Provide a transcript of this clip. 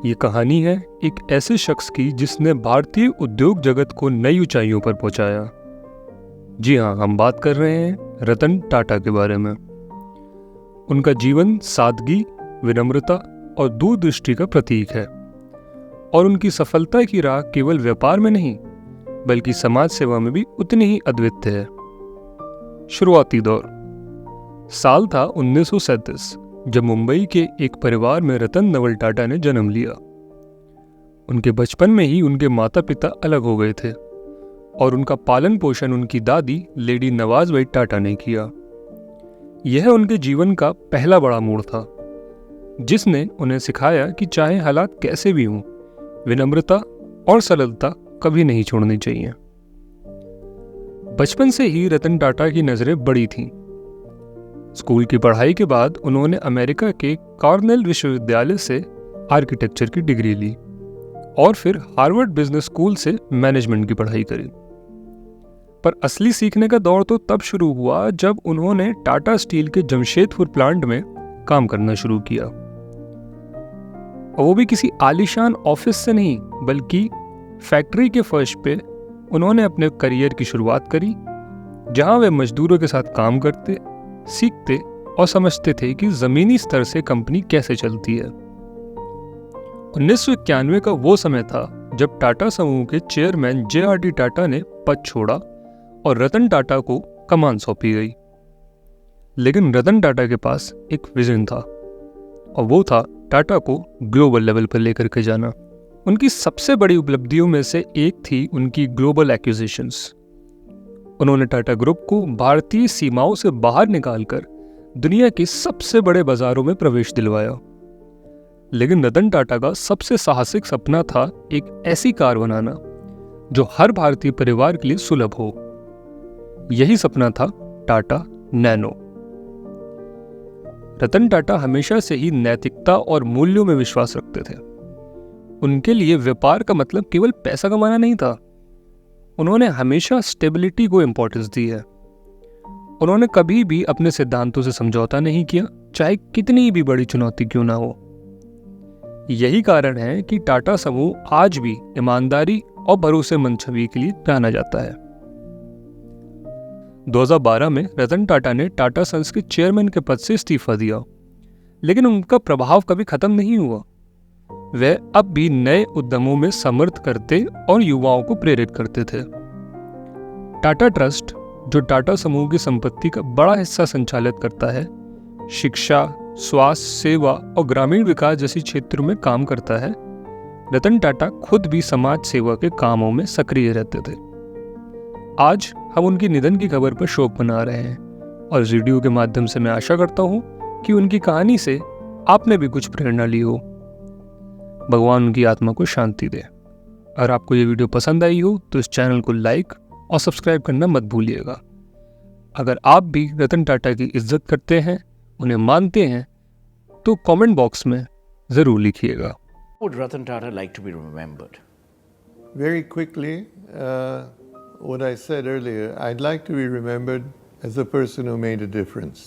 ये कहानी है एक ऐसे शख्स की जिसने भारतीय उद्योग जगत को नई ऊंचाइयों पर पहुंचाया। जी हाँ, हम बात कर रहे हैं रतन टाटा के बारे में। उनका जीवन सादगी, विनम्रता और दूरदृष्टि का प्रतीक है और उनकी सफलता की राह केवल व्यापार में नहीं बल्कि समाज सेवा में भी उतनी ही अद्वितीय है। शुरुआती दौर साल था 1937 जब मुंबई के एक परिवार में रतन नवल टाटा ने जन्म लिया। उनके बचपन में ही उनके माता पिता अलग हो गए थे और उनका पालन पोषण उनकी दादी लेडी नवाज़बाई टाटा ने किया। यह उनके जीवन का पहला बड़ा मोड़ था जिसने उन्हें सिखाया कि चाहे हालात कैसे भी हों, विनम्रता और सरलता कभी नहीं छोड़नी चाहिए। बचपन से ही रतन टाटा की नजरें बड़ी थीं। स्कूल की पढ़ाई के बाद उन्होंने अमेरिका के कॉर्नेल विश्वविद्यालय से आर्किटेक्चर की डिग्री ली और फिर हार्वर्ड बिजनेस स्कूल से मैनेजमेंट की पढ़ाई करी। पर असली सीखने का दौर तो तब शुरू हुआ जब उन्होंने टाटा स्टील के जमशेदपुर प्लांट में काम करना शुरू किया। और वो भी किसी आलीशान ऑफिस से नहीं बल्कि फैक्ट्री के फर्श पे उन्होंने अपने करियर की शुरुआत करी, जहां वे मजदूरों के साथ काम करते, सीखते और समझते थे कि जमीनी स्तर से कंपनी कैसे चलती है। 1991 का वो समय था जब टाटा समूह के चेयरमैन JRD टाटा ने पद छोड़ा और रतन टाटा को कमान सौंपी गई। लेकिन रतन टाटा के पास एक विजन था और वो था टाटा को ग्लोबल लेवल पर लेकर के जाना। उनकी सबसे बड़ी उपलब्धियों में से एक थी उनकी ग्लोबल एक्विजिशंस। उन्होंने टाटा ग्रुप को भारतीय सीमाओं से बाहर निकालकर दुनिया के सबसे बड़े बाजारों में प्रवेश दिलवाया। लेकिन रतन टाटा का सबसे साहसिक सपना था एक ऐसी कार बनाना जो हर भारतीय परिवार के लिए सुलभ हो। यही सपना था टाटा नैनो। रतन टाटा हमेशा से ही नैतिकता और मूल्यों में विश्वास रखते थे। उनके लिए व्यापार का मतलब केवल पैसा कमाना नहीं था। उन्होंने हमेशा स्टेबिलिटी को इंपॉर्टेंस दी है। उन्होंने कभी भी अपने सिद्धांतों से समझौता नहीं किया, चाहे कितनी भी बड़ी चुनौती क्यों ना हो। यही कारण है कि टाटा समूह आज भी ईमानदारी और भरोसेमंद छवि के लिए जाना जाता है। 2012 में रतन टाटा ने टाटा सन्स के चेयरमैन के पद से इस्तीफा दिया, लेकिन उनका प्रभाव कभी खत्म नहीं हुआ। वह अब भी नए उद्यमों में समर्थ करते और युवाओं को प्रेरित करते थे। टाटा ट्रस्ट, जो टाटा समूह की संपत्ति का बड़ा हिस्सा संचालित करता है, शिक्षा, स्वास्थ्य सेवा और ग्रामीण विकास जैसी क्षेत्रों में काम करता है। रतन टाटा खुद भी समाज सेवा के कामों में सक्रिय रहते थे। आज हम उनकी निधन की खबर पर शोक मना रहे हैं और इस वीडियो के माध्यम से मैं आशा करता हूँ कि उनकी कहानी से आपने भी कुछ प्रेरणा ली हो। भगवान उनकी आत्मा को शांति दे। अगर आपको ये वीडियो पसंद आई हो तो इस चैनल को लाइक और सब्सक्राइब करना मत भूलिएगा। अगर आप भी रतन टाटा की इज्जत करते हैं, उन्हें मानते हैं, तो कमेंट बॉक्स में जरूर लिखिएगा। Would Ratan Tata like to be remembered? Very quickly, what I said earlier, I'd like to be remembered as a person who made a difference.